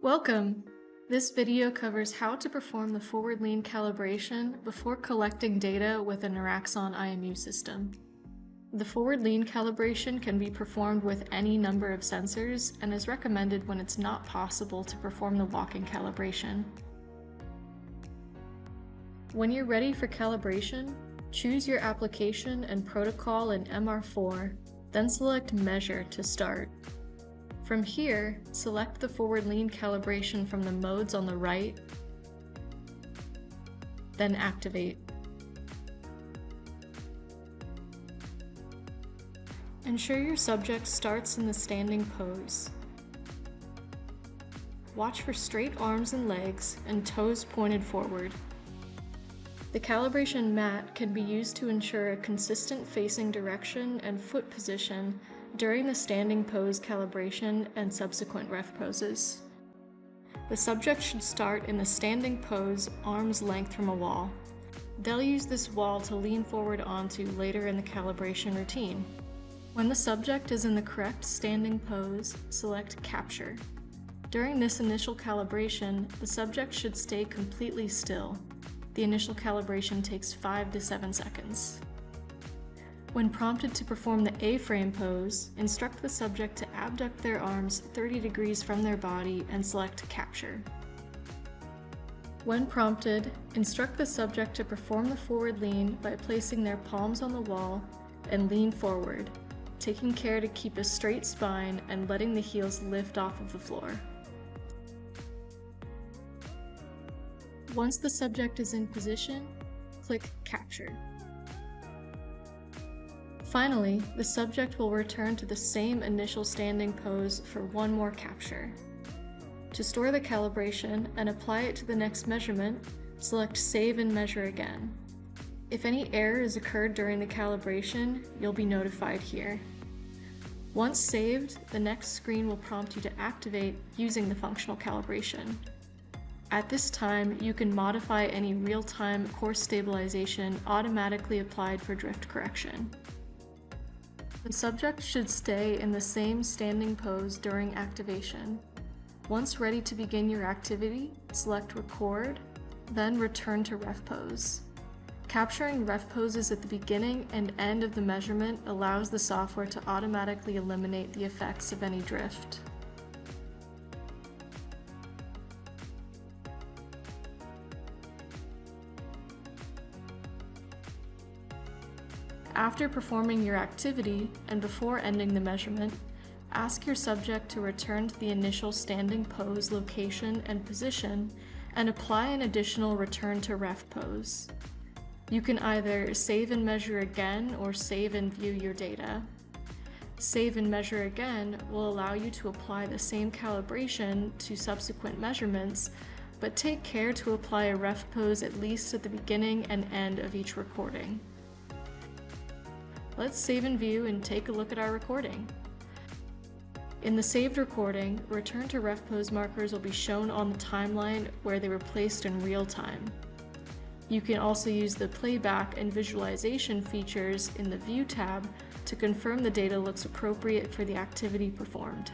Welcome! This video covers how to perform the forward lean calibration before collecting data with a Naraxon IMU system. The forward lean calibration can be performed with any number of sensors and is recommended when it's not possible to perform the walking calibration. When you're ready for calibration, choose your application and protocol in MR4, then select Measure to start. From here, select the forward lean calibration from the modes on the right, then activate. Ensure your subject starts in the standing pose. Watch for straight arms and legs and toes pointed forward. The calibration mat can be used to ensure a consistent facing direction and foot position during the standing pose calibration and subsequent ref poses. The subject should start in the standing pose, arm's length from a wall. They'll use this wall to lean forward onto later in the calibration routine. When the subject is in the correct standing pose, select Capture. During this initial calibration, the subject should stay completely still. The initial calibration takes 5 to 7 seconds. When prompted to perform the A-frame pose, instruct the subject to abduct their arms 30 degrees from their body and select Capture. When prompted, instruct the subject to perform the forward lean by placing their palms on the wall and lean forward, taking care to keep a straight spine and letting the heels lift off of the floor. Once the subject is in position, click Capture. Finally, the subject will return to the same initial standing pose for one more capture. To store the calibration and apply it to the next measurement, select Save and Measure again. If any errors occurred during the calibration, you'll be notified here. Once saved, the next screen will prompt you to activate using the functional calibration. At this time, you can modify any real-time course stabilization automatically applied for drift correction. The subject should stay in the same standing pose during activation. Once ready to begin your activity, select Record, then return to ref pose. Capturing ref poses at the beginning and end of the measurement allows the software to automatically eliminate the effects of any drift. After performing your activity and before ending the measurement, ask your subject to return to the initial standing pose location and position and apply an additional return to ref pose. You can either save and measure again or save and view your data. Save and measure again will allow you to apply the same calibration to subsequent measurements, but take care to apply a ref pose at least at the beginning and end of each recording. Let's save and view and take a look at our recording. In the saved recording, return to ref pose markers will be shown on the timeline where they were placed in real time. You can also use the playback and visualization features in the View tab to confirm the data looks appropriate for the activity performed.